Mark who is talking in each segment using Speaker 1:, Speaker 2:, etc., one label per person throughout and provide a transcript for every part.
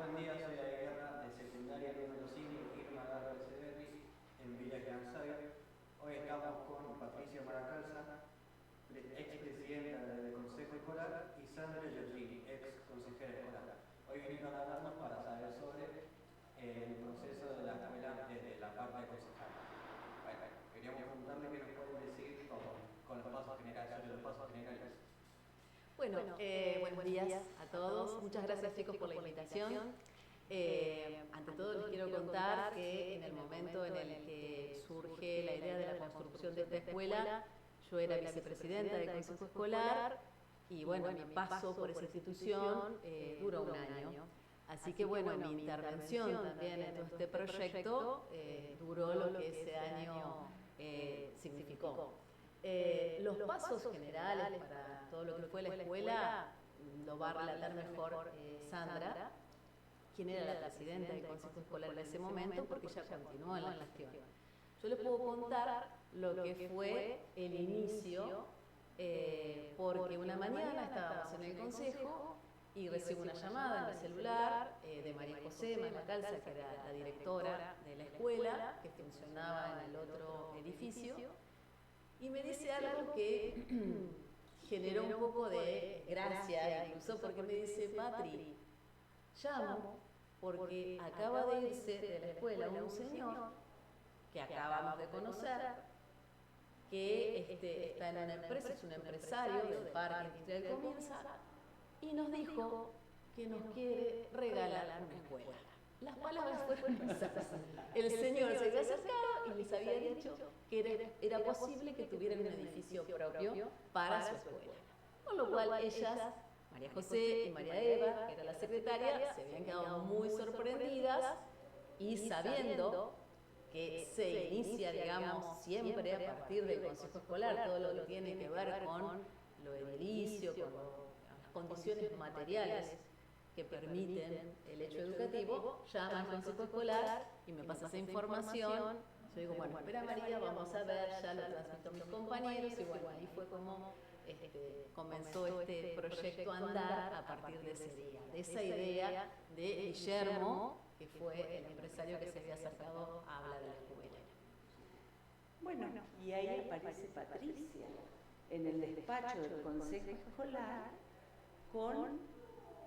Speaker 1: Buen día, soy de guerra de secundaria número 5, Irma Garra Echeverri, en Villa Llanzaga. Hoy estamos con Patricia Maracalza, expresidenta del Consejo Escolar, y Sandra Giorgini, ex consejera escolar. Hoy vinieron a hablarnos para saber sobre el proceso de la escuela desde la parte concejal. Bueno, queríamos preguntarle qué nos pueden decir con los pasos generales, sobre los pasos generales.
Speaker 2: Bueno, buenos días a todos. Muchas gracias, chicos, por la invitación. Ante todo les quiero contar que en el momento en el que surge la idea de la construcción de esta escuela, yo era vicepresidenta del Consejo Escolar y bueno, mi paso por esa institución duró un año. Así que bueno, mi intervención también en todo este proyecto duró lo que ese año significó. Los pasos generales para todo lo que fue la escuela lo va a relatar mejor Sandra, quien era la presidenta del Consejo Escolar en ese momento, porque ella continuó en la gestión. Yo les puedo contar lo que fue el inicio, porque una mañana estábamos en el Consejo y recibo una llamada en el celular de María José Maracalza, que era la directora de la escuela, que funcionaba en el otro edificio, y me dice algo que generó un poco de gracia, incluso porque me dice: Patri, llamo porque acaba de irse de la escuela un señor que acabamos de conocer, que está en una empresa, es un empresario del Parque Industrial Comienza, y nos dijo que nos quiere regalar una escuela. Las palabras fueron esas. El señor se había acercado y les había dicho que era posible que tuvieran un edificio propio para su escuela. Con lo cual ellas, María José y María Eva, que era la secretaria, se habían quedado muy sorprendidas y sabiendo que se inicia, digamos, siempre a partir del Consejo Escolar, todo lo que tiene que ver con lo edilicio, con las condiciones materiales que permiten el hecho educativo, llama al Consejo Escolar y me pasa esa información. Yo digo, bueno, espera María, vamos a ver, ya lo transmito a mis compañeros, y bueno, ahí fue como comenzó este proyecto a andar a partir de ese día, de esa idea de Guillermo, que fue el empresario que se había acercado a hablar de la escuela.
Speaker 3: Bueno, y ahí aparece Patricia en el despacho del Consejo Escolar con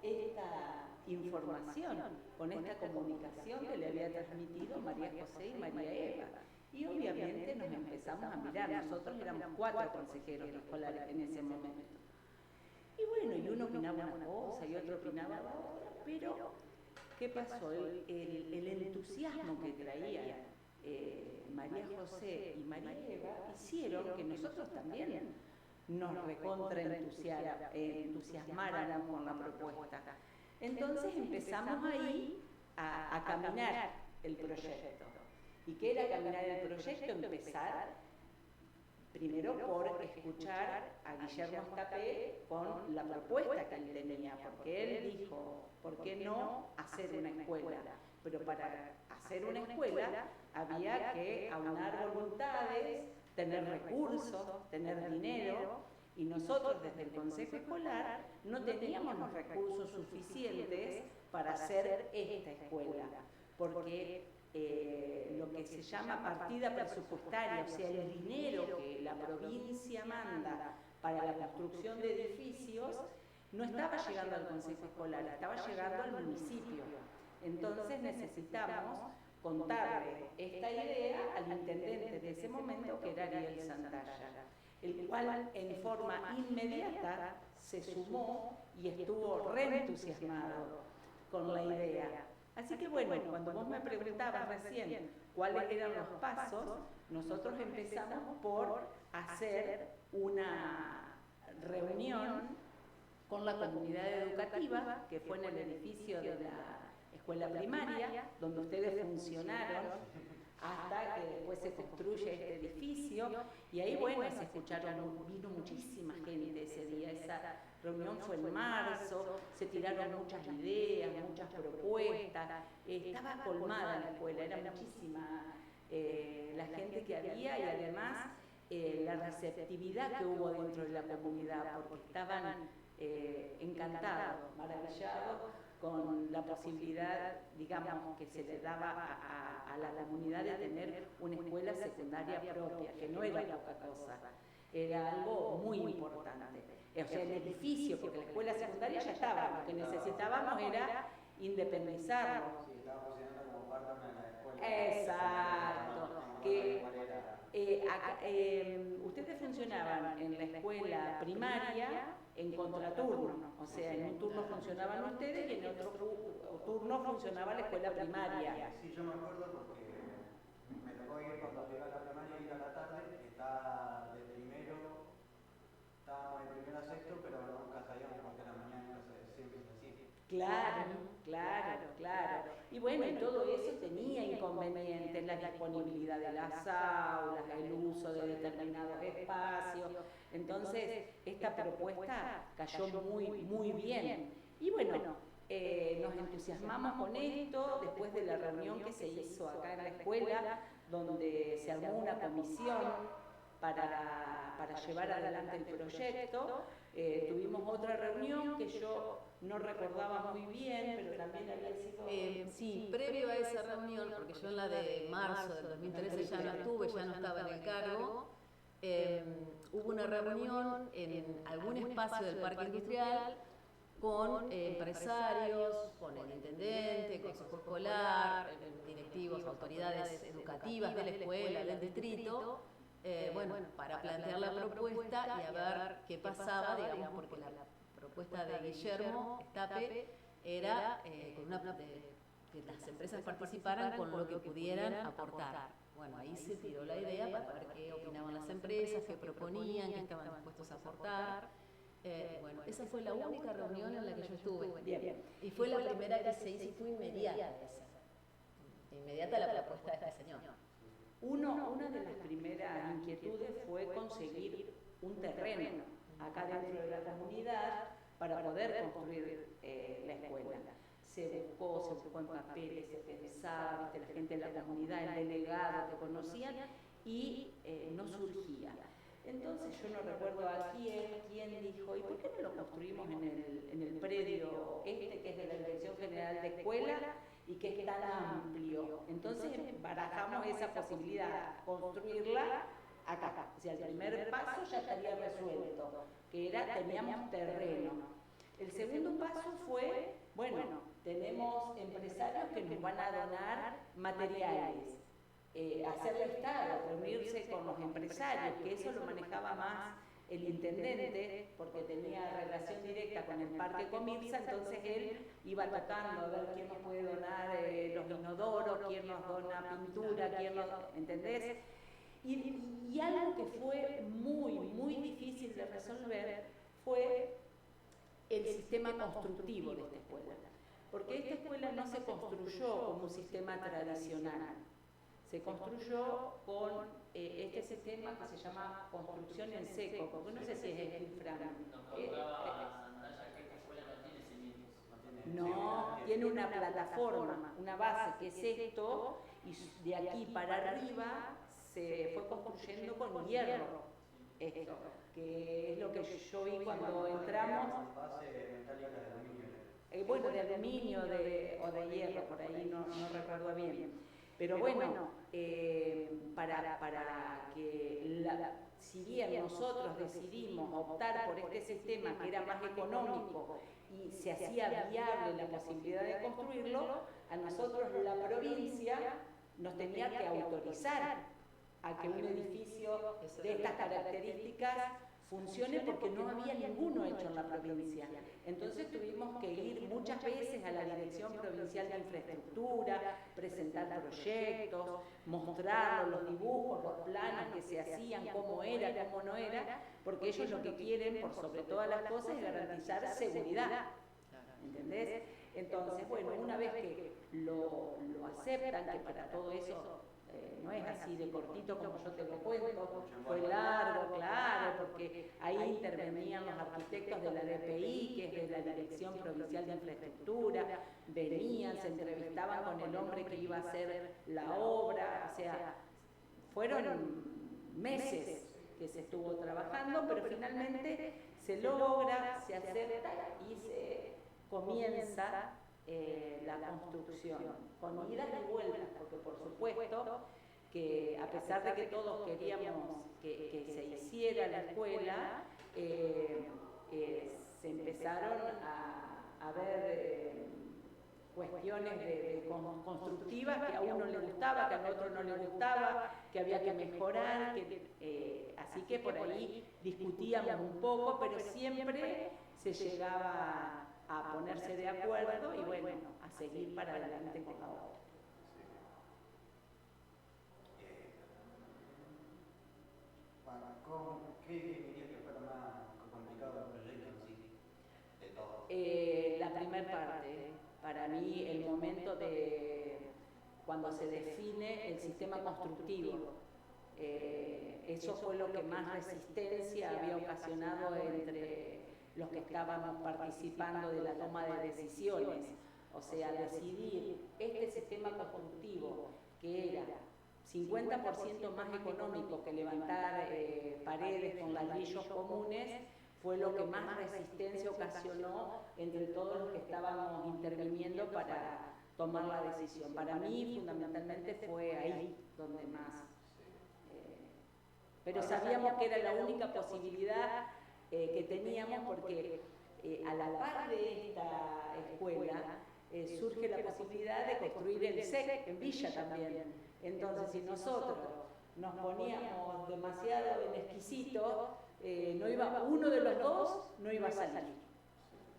Speaker 3: esta información, con esta comunicación que le había transmitido María José y María Eva. Y obviamente nos empezamos a mirar, nosotros éramos 4 consejeros escolares en ese momento. Y bueno, y uno opinaba una cosa y otro opinaba la otra, pero ¿qué pasó? El entusiasmo que traía María José y María Eva hicieron que nosotros también nos recontra entusiasmáramos con la propuesta. Entonces empezamos ahí a caminar el proyecto. ¿Y qué era caminar el proyecto? Empezar primero por escuchar a Guillermo Estapé con la propuesta que él tenía, porque él dijo, ¿por qué no hacer una escuela? Pero para hacer una escuela había que aunar voluntades, tener recursos, tener dinero, y nosotros desde el Consejo Escolar no teníamos los recursos suficientes para hacer esta escuela, porque lo que se llama partida presupuestaria, o sea, el dinero que la provincia manda para la construcción de edificios, no estaba llegando al Consejo Escolar, estaba llegando al municipio. Entonces necesitamos contarle esta idea al intendente de ese momento, que era Ariel Santalla, el cual en forma inmediata se sumó y estuvo reentusiasmado con la idea. Así que bueno, cuando vos me preguntabas recién cuáles eran los pasos, nosotros empezamos por hacer una reunión con la comunidad educativa, que fue en el edificio de la escuela primaria, donde ustedes funcionaron hasta que después se construye este edificio, y ahí bueno, se escucharon, vino muchísima gente ese día. Esa reunión fue en marzo, se tiraron muchas ideas, muchas propuestas, estaba colmada la escuela, era muchísima la gente que había, y además la receptividad que hubo dentro de la comunidad, porque estaban encantados, maravillados con la posibilidad, digamos, que se le daba a la comunidad de tener una escuela secundaria propia, que no era poca cosa, era algo muy importante. O sea, el edificio, porque la escuela secundaria ya estaba, lo que necesitábamos era independizarnos.
Speaker 1: Sí, estaba funcionando como parte de una escuela.
Speaker 3: Exacto. Ustedes funcionaban en la escuela primaria en contraturno, o sea, en un turno funcionaban ustedes y en otro turno funcionaba la escuela primaria.
Speaker 1: Sí, yo me acuerdo porque me tocó ir cuando iba a la primaria, ir a la tarde, estaba de primero, estábamos de primero a sexto, pero nunca sabíamos porque la mañana siempre se hacía.
Speaker 3: Claro. Y bueno, y todo eso tenía inconvenientes, la disponibilidad de las aulas, el uso de determinados espacios. Entonces, esta propuesta cayó muy bien. Y bueno, nos entusiasmamos con esto después de la reunión que se hizo acá en la escuela, donde se armó una comisión para llevar adelante el proyecto. Tuvimos otra reunión que yo no recordaba muy bien, pero también había sido...
Speaker 2: Sí, previo a esa reunión, porque yo en la de marzo del 2013 ya no estuve, ya no estaba en el cargo, hubo una reunión en algún espacio del parque industrial con empresarios, con el intendente, consejo escolar, directivos, autoridades educativas de la escuela, del distrito, para plantear la propuesta y a ver qué pasaba, digamos, porque la propuesta de Guillermo Estape era que las empresas participaran con lo que pudieran aportar. Bueno, ahí se tiró la idea para ver qué opinaban las empresas, qué proponían, qué estaban dispuestos a aportar. Esa fue la única reunión en la que yo estuve.
Speaker 3: Bien.
Speaker 2: Y fue la primera que se hizo y fue inmediata la propuesta de este señor.
Speaker 3: Una de las primeras inquietudes fue conseguir un terreno acá dentro de la comunidad para poder construir la escuela. Se buscó en papeles, se pensaba, la gente de la comunidad, el delegado que conocían y no surgía. Entonces yo no recuerdo a quién dijo, ¿y por qué no lo construimos en el predio que es de la Dirección General de Escuela y que es tan amplio? Entonces barajamos esa posibilidad, construirla acá. O sea, el primer paso ya estaría resuelto, que era, teníamos terreno. El segundo paso fue, tenemos empresarios que nos van a donar materiales. Hacerle Estado, reunirse con los empresarios, que eso lo manejaba más el intendente, porque tenía relación directa con el Parque Comirsa, entonces él iba tratando a ver quién nos puede donar los inodoros, quién nos dona pintura, ¿entendés? Y algo que fue muy difícil de resolver fue el sistema constructivo de esta escuela, porque esta escuela no se construyó como un sistema tradicional. Se construyó con este sistema que se llama construcción en seco, porque no sé si es el Fran. No, tiene una plataforma, una base que es esto, y de aquí para arriba se fue construyendo con hierro, esto, que es lo que yo vi cuando entramos.
Speaker 1: Base metálica de aluminio.
Speaker 3: De aluminio o de hierro, por ahí no recuerdo bien. Pero bueno, para que, si bien nosotros decidimos optar por este sistema que era más económico y se hacía viable la posibilidad de construirlo, a nosotros la provincia nos tenía que autorizar a que un edificio de estas características funcione, porque no había ninguno hecho en la provincia. Entonces tuvimos que ir muchas veces a la Dirección Provincial de Infraestructura, presentar proyectos, mostrar los dibujos, los planos que se hacían, cómo era, cómo no era, porque ellos lo que quieren, por sobre todas las cosas, es garantizar seguridad. ¿Entendés? Entonces, una vez que lo aceptan, que para todo eso no es así de cortito como yo te lo cuento, fue largo, claro, porque ahí intervenían los arquitectos de la DPI, que es de la Dirección Provincial de Infraestructura, venían, se entrevistaban con el hombre que iba a hacer la obra, o sea, fueron meses que se estuvo trabajando, pero finalmente se logra, se acepta y se comienza la construcción, con idas y vueltas, porque por supuesto que a pesar de que todos queríamos que se hiciera la escuela, se empezaron a ver cuestiones constructivas que a uno le gustaba, que al otro no le gustaba, que había que mejorar, así que por ahí discutíamos un poco, pero siempre se llegaba a ponerse de acuerdo y bueno, a seguir para adelante con la obra.
Speaker 1: ¿Qué dirías que fue lo más complicado del proyecto en sí? De todo.
Speaker 3: La primera parte, para mí, el momento de cuando se define el sistema constructivo. Eso fue lo que más resistencia había ocasionado entre los que estábamos participando de la toma de decisiones. O sea, decidir este sistema constructivo, que era 50% más económico que levantar paredes con ladrillos comunes, fue lo que más resistencia ocasionó entre todos los que estábamos interviniendo para tomar la decisión. Para mí, fundamentalmente, fue ahí donde más. Pero sabíamos que era la única posibilidad que teníamos, porque a la par de esta escuela surge la posibilidad de construir el SEC en Villa también. Entonces, si nosotros nos poníamos demasiado en exquisito, uno de los dos no iba a salir.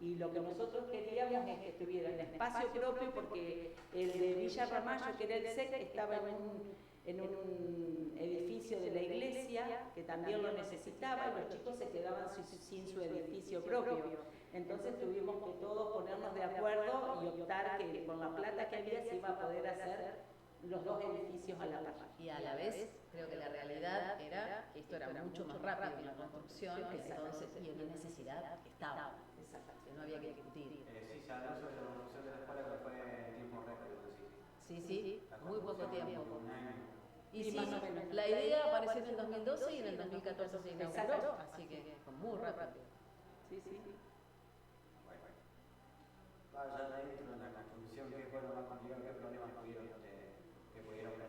Speaker 3: Y lo que nosotros queríamos es que tuviera el espacio propio, porque el de Villa Ramallo, que era el SEC, estaba en un edificio de la iglesia que también lo necesitaba, y los chicos se quedaban sin su edificio propio. Entonces tuvimos que todos ponernos de acuerdo y optar que con la plata que había se iba a poder hacer los dos edificios a la par.
Speaker 2: Y a la vez, creo que la realidad era que esto era mucho más rápido en la construcción, entonces, y una necesidad estaba, que no había que discutir.
Speaker 1: Sí, se habló sobre la construcción de la escuela, que fue en tiempo récord,
Speaker 2: Sí, muy poco tiempo.
Speaker 1: Un año.
Speaker 2: Y sí, la idea apareció en el 2012 y en el 2014 se inauguró, así que fue muy rápido.
Speaker 3: Sí.
Speaker 1: Bueno, ya dentro de la construcción, ¿qué fue lo más complicado? ¿Qué problemas que pudieron ver?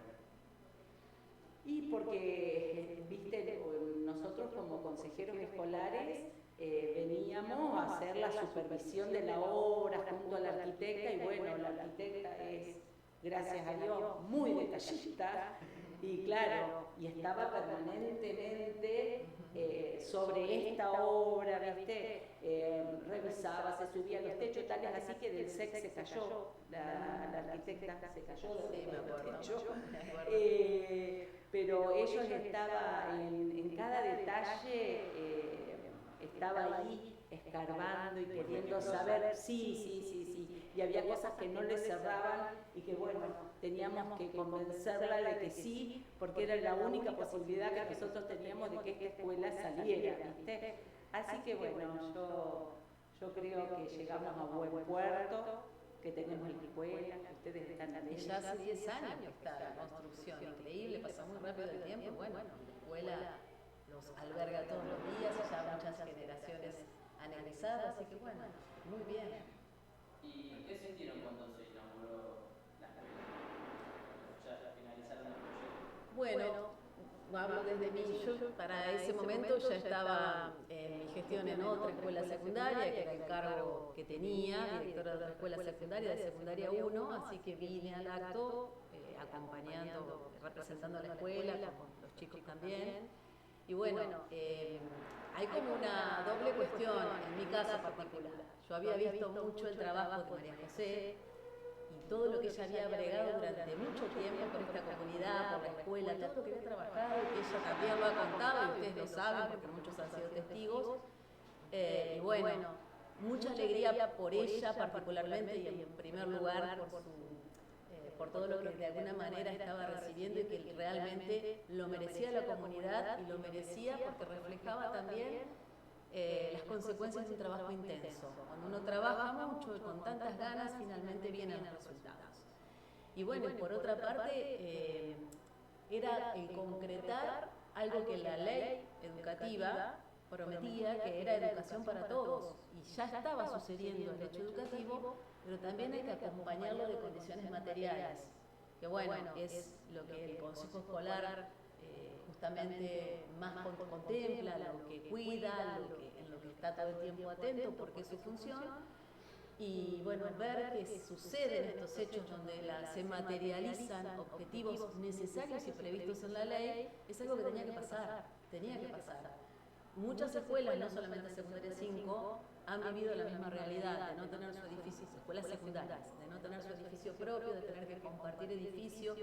Speaker 3: Y porque, viste, nosotros como consejeros escolares veníamos a hacer la supervisión de la obra junto a la arquitecta, y bueno, la arquitecta es, gracias a Dios, muy detallista, y claro, y estaba permanentemente sobre esta obra, ¿viste? Revisaba, se subía a los techos, tales así que del SEC se cayó, la arquitecta se cayó del techo. Pero ellos estaban en cada detalle, estaba ahí escarbando y queriendo saber, sí, y había cosas que no le cerraban y que bueno, teníamos que convencerla de que sí, porque era la única posibilidad que nosotros teníamos de que esta escuela saliera, ¿viste? Así que bueno, yo creo que llegamos a buen puerto, que tenemos la escuela, que ustedes están
Speaker 2: Y ya hace 10 años que está la construcción, increíble, pasa muy rápido el tiempo, bueno, la escuela los alberga todos los días, ya muchas generaciones han egresado, así que bueno, muy bien.
Speaker 4: ¿Y qué sintieron cuando se inauguró la escuela? ¿Ya finalizaron el proyecto?
Speaker 2: Bueno, hablo desde mí, yo para ese momento ya estaba en mi gestión en otra escuela secundaria, que era el cargo que tenía, directora de otra escuela secundaria, de secundaria 1, así que vine al acto acompañando, representando a la escuela, con los chicos también. Y bueno, hay como una doble cuestión en mi caso particular. Yo había visto mucho el trabajo de María José y todo lo que ella había bregado durante mucho tiempo por esta comunidad, por la escuela, todo lo que había trabajado, que ella también lo ha contado y ustedes lo saben porque muchos han sido testigos. Y bueno, mucha alegría por ella particularmente y en primer lugar por todo lo que de alguna manera estaba recibiendo y que realmente lo merecía la comunidad y lo merecía porque reflejaba también las consecuencias de un trabajo intenso. Cuando uno trabaja mucho y con tantas ganas, finalmente vienen los resultados. Y bueno, por otra parte, era el concretar algo que la ley educativa prometía que era educación para todos, y ya estaba sucediendo el hecho educativo, pero también hay que acompañarlo de condiciones materiales, que bueno, es lo que el Consejo Escolar justamente más contempla, lo que cuida, en lo que está todo el tiempo atento, porque es su función. Y bueno, ver que suceden estos hechos donde se materializan objetivos necesarios y previstos en la ley, es algo que tenía que pasar. Muchas escuelas, no solamente secundaria 5, han vivido la misma realidad de no tener su edificio, escuelas secundarias, de no tener su edificio propio, de tener que compartir edificio,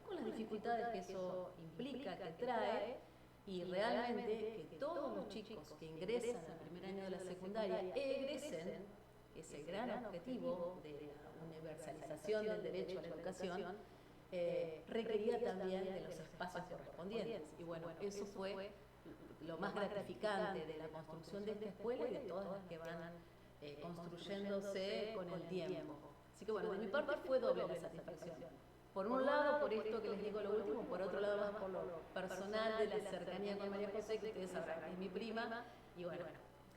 Speaker 2: con las dificultades que eso implica, que trae, y realmente que todos los chicos que ingresan al primer año de la secundaria egresen, ese gran objetivo de la universalización del derecho a la educación, requería también de los espacios correspondientes. Y bueno, eso fue lo más gratificante de la construcción de esta escuela y de todas las que van construyéndose con el tiempo. Así que bueno, de mi parte fue doble la satisfacción. Por un lado, por esto que les digo lo último, por otro lado más por lo personal de la cercanía con María José, que ustedes sabrán que es mi prima, y bueno,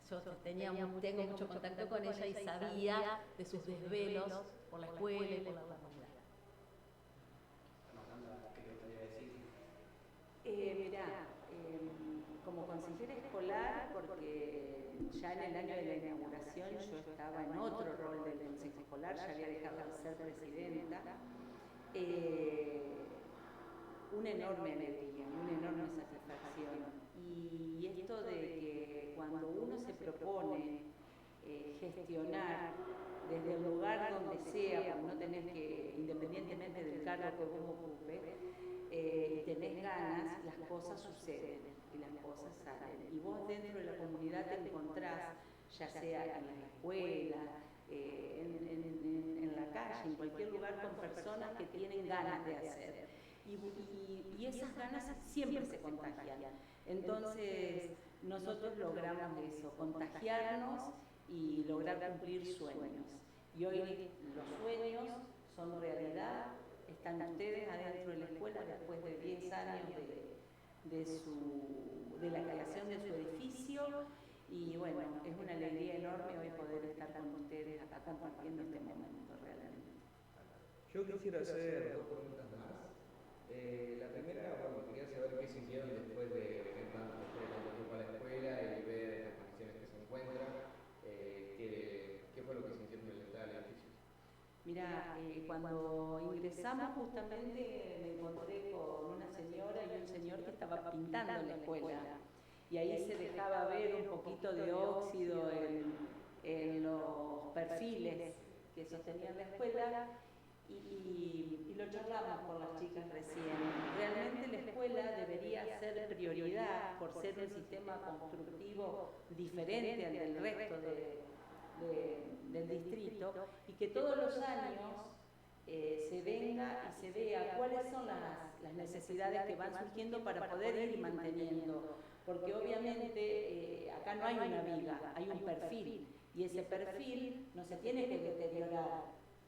Speaker 2: yo tengo mucho contacto con ella y sabía de sus desvelos por la escuela y por la comunidad.
Speaker 3: Mirá, como consejera escolar, porque ya en el año de la inauguración yo estaba en otro rol del consejo escolar, ya había dejado de ser presidenta, una enorme alegría, una enorme satisfacción. Y esto de que cuando uno se propone gestionar desde el lugar donde sea, porque no tenés que, independientemente del cargo que vos ocupes, tenés ganas, las cosas suceden y las cosas salen. Y vos dentro de la comunidad te encontrás, ya sea en la escuela, en la calle, en cualquier lugar, con personas que tienen ganas de hacer. Y esas ganas siempre se contagian. Entonces, nosotros logramos eso, contagiarnos y lograr cumplir sueños. Y hoy los sueños son realidad, están ustedes adentro de la escuela después de 10 años de la creación de su edificio. Y bueno, es una alegría enorme hoy poder estar con ustedes acá compartiendo este momento realmente.
Speaker 5: Yo quisiera hacer 2 preguntas más. La primera, bueno, quería saber qué sintieron después de venir tanto tiempo a la escuela y ver las condiciones que se encuentran. ¿Qué fue lo que sintieron al entrar al edificio?
Speaker 3: Mira, cuando ingresamos justamente me encontré con una señora y un señor que estaba pintando la escuela. Y ahí se dejaba ver un poquito de óxido en los perfiles que sostenían la escuela y lo charlamos con las chicas recién. Realmente la escuela debería ser prioridad por ser un sistema constructivo diferente al del resto del distrito y que todos los años se venga y se vea cuáles son las necesidades que van surgiendo para poder ir manteniendo. Porque obviamente acá no hay una viga, hay un perfil y ese perfil no se tiene que deteriorar,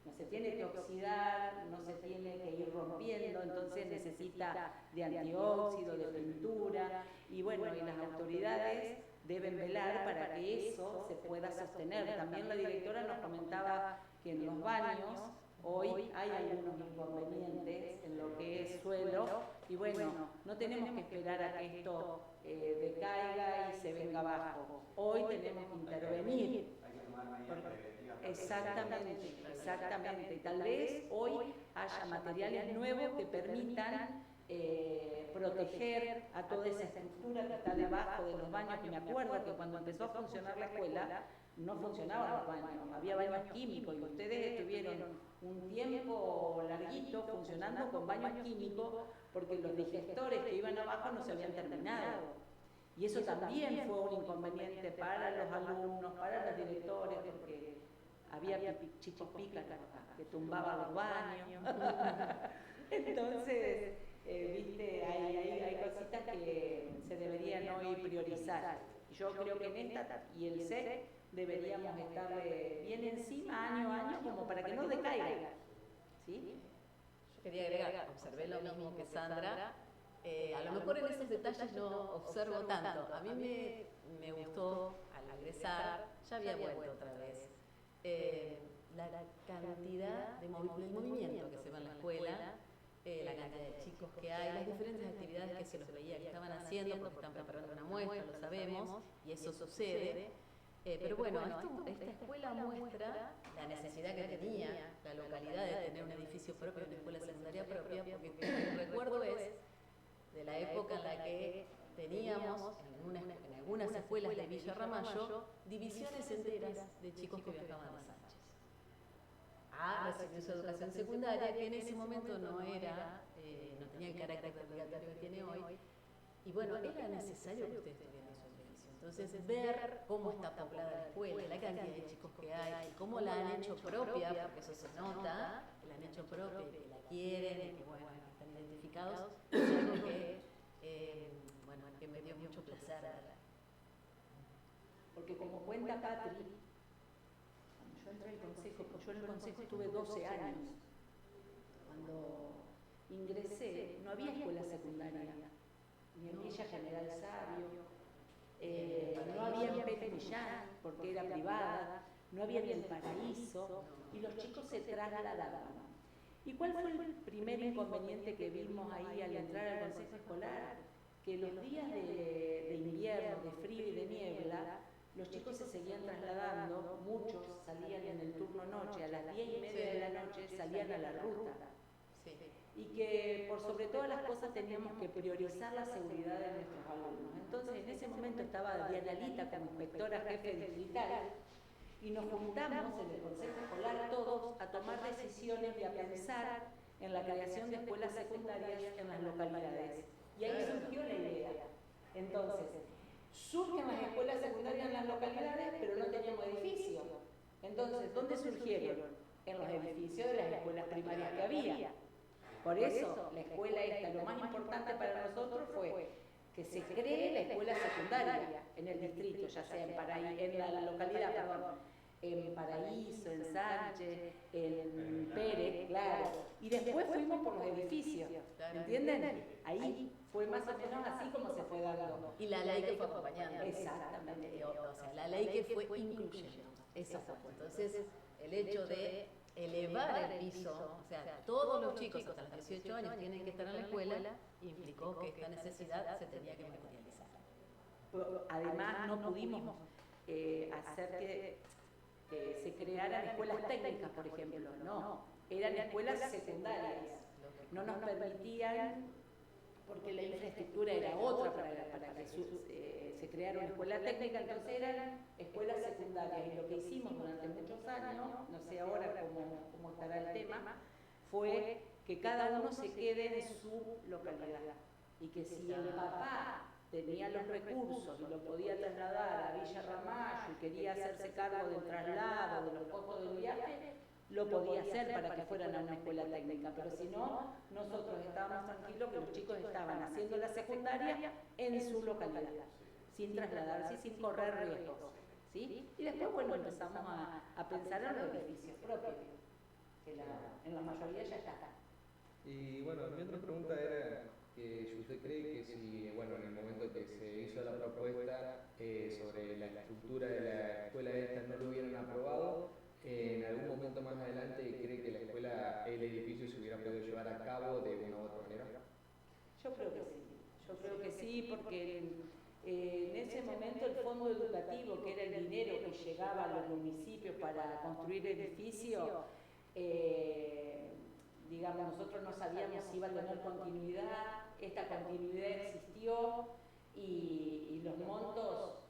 Speaker 3: no se tiene que oxidar, no se tiene que ir rompiendo, entonces necesita de antióxido, de pintura y bueno, y las autoridades deben velar para que eso se pueda sostener. También la directora nos comentaba que en los baños hoy hay algunos inconvenientes en lo que es suelo y bueno, no tenemos que esperar a que esto decaiga y se venga abajo. Hoy tenemos que intervenir. Exactamente. Tal vez hoy haya materiales nuevos que permitan proteger a toda esa estructura que está debajo de los baños, que me acuerdo que cuando empezó a funcionar la escuela no funcionaban los baños, había baños químicos y ustedes estuvieron un tiempo larguito funcionando con baños químicos porque los digestores que iban abajo no se habían terminado. Y eso también fue un inconveniente para los alumnos, para los directores, porque había chichipicas que tumbaban los baños. Entonces, viste, hay cositas que se deberían hoy priorizar. Yo creo que en esta y el SEC deberíamos estar bien encima año a año como para que no decaiga. ¿Sí?
Speaker 2: Yo quería agregar, observé lo mismo que Sandra, lo mejor en esos detalles no observo tanto. A mí me gustó al egresar, ya había vuelto otra vez, la cantidad de del movimiento que se ve en la escuela, la cantidad de chicos que hay, las diferentes actividades que se los veía que estaban haciendo, porque están preparando una muestra, lo sabemos, y eso sucede. Pero bueno, esta escuela muestra la necesidad que tenía la localidad de tener un edificio propio, una escuela secundaria propia, porque el recuerdo es de la época en la que teníamos en algunas escuelas de Villa Ramallo divisiones enteras de chicos que viajaban de Sánchez a recibir su educación secundaria, que en ese momento no tenía el carácter obligatorio que tiene hoy. Y bueno, era necesario que ustedes tuvieran su edificio. Entonces, ver cómo está poblada la escuela, la cantidad de chicos que hay, cómo la han hecho propia, porque eso se nota, que la han hecho propia y que la quieren, y que bueno, están identificados, es algo que me dio mucho placer ver.
Speaker 3: Porque como cuenta Patri, yo entré al consejo, yo en el consejo estuve 12 años. Cuando ingresé, no había escuela secundaria, ni en Villa General Sabio, no había en Petrillán, porque era privada, no había en El Paraíso, y los chicos se trasladaban. ¿Y cuál fue el primer inconveniente que vimos ahí al entrar al consejo escolar? Que los días de invierno, de frío y de niebla, los chicos se seguían trasladando, muchos salían en el turno noche, a las 10:30 de la noche salían a la ruta. Y que por sobre todas las cosas teníamos que priorizar la seguridad de nuestros alumnos. Entonces en ese momento estaba Diana Lita como inspectora jefe distrital y nos juntamos en el consejo escolar todos a tomar decisiones y a pensar en la creación de escuelas secundarias en las localidades. Y ahí surgió la idea. Entonces, surgen las escuelas secundarias en las localidades, pero no teníamos edificio. Entonces, ¿dónde surgieron? En los edificios de las escuelas primarias que había. Por eso, la escuela esta, lo más importante para nosotros fue que se cree la escuela secundaria en el distrito, ya sea en la localidad, en Paraíso, en Sánchez, en Pérez, claro. Y después fuimos por los edificios, ¿entienden? Ahí fue más o menos así como se fue dando.
Speaker 2: Y la ley que fue acompañando.
Speaker 3: Exactamente.
Speaker 2: O sea, la ley que fue incluyendo. Eso fue. Entonces, el hecho de elevar el piso, o sea, todos los chicos hasta los 18 años tienen que estar en la escuela, implicó que esta necesidad se tenía que materializar.
Speaker 3: Además, no pudimos hacer que se crearan escuelas técnicas, por ejemplo, no, eran escuelas secundarias. No nos permitían, porque la infraestructura era otra para que se creara una escuela técnica, entonces eran escuelas secundarias. Y lo que hicimos durante muchos años, no sé ahora cómo estará el tema, fue que cada uno se quede en su localidad. Y que si el papá tenía los recursos y lo podía trasladar a Villa Ramallo y quería hacerse cargo del traslado, de los costos del viaje, lo podía hacer para que fueran a una escuela técnica, pero si no, nosotros estábamos tranquilos que los chicos estaban haciendo la secundaria en su localidad, sin trasladarse y sin correr riesgos, ¿sí? Y después, bueno, empezamos a pensar en los edificios propios, que en la mayoría ya está.
Speaker 5: Y bueno, mi otra pregunta era que si usted cree que si, bueno, en el momento que se hizo la propuesta sobre la estructura de la escuela esta no lo hubieran aprobado, en algún momento más adelante cree que la escuela, el edificio se hubiera podido llevar a cabo de una u otra manera.
Speaker 3: Yo creo que sí, porque en ese momento el fondo educativo, que era el dinero que llegaba a los municipios para construir edificios, digamos, nosotros no sabíamos si iba a tener continuidad, esta continuidad existió y los montos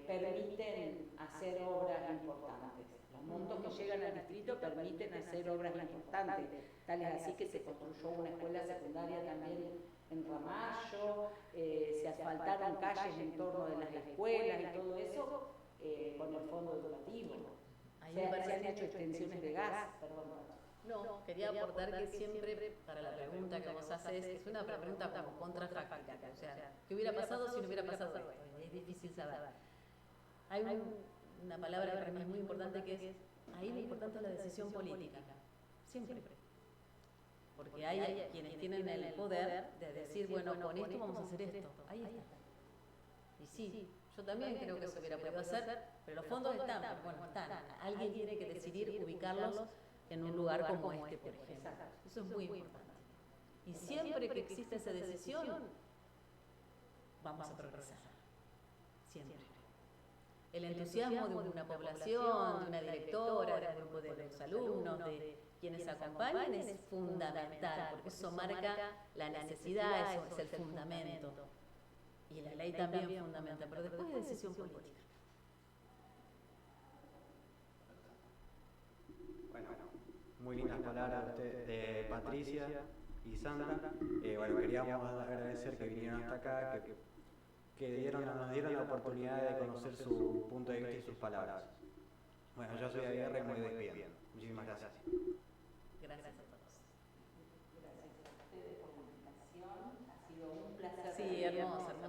Speaker 3: permiten hacer obras importantes. Los montos que llegan al distrito permiten hacer obras importantes, tal es así que se construyó una escuela secundaria también en Ramallo, se asfaltaron calles en torno de las escuelas y todo eso con el fondo educativo. Se han hecho extensiones de gas, perdón.
Speaker 2: No, quería aportar que siempre, para la pregunta que vos haces, es una pregunta como contrafáctica, o sea, ¿qué hubiera pasado si no hubiera pasado esto? Es difícil saber. Hay una palabra que para mí es muy importante que es, ahí lo importante es la decisión política, siempre. porque hay quienes tienen el poder de decir, bueno, con esto vamos a hacer esto. Ahí está. Y sí, yo también creo que se hubiera podido hacer, pero los fondos están, pero bueno, están. Alguien tiene que decidir ubicarlos en un lugar como este, por ejemplo. Eso es muy importante. Y siempre que existe esa decisión, vamos a progresar. Siempre. El entusiasmo de una población, de una directora, de un grupo de los alumnos, de quienes acompañan es fundamental, porque eso marca la necesidad, eso es el fundamento. Y la ley también fundamenta, pero después es decisión política.
Speaker 1: Bueno, muy lindas palabras de Patricia y Sandra. Bueno, queríamos agradecer que vinieron hasta acá, que nos dieron la oportunidad de conocer su punto de vista y sus palabras. Bueno, yo soy Aguirre y me voy despidiendo. Muchísimas gracias.
Speaker 2: Gracias a todos.
Speaker 3: Gracias a ustedes por la invitación. Ha sido un placer.
Speaker 2: Sí, hermoso.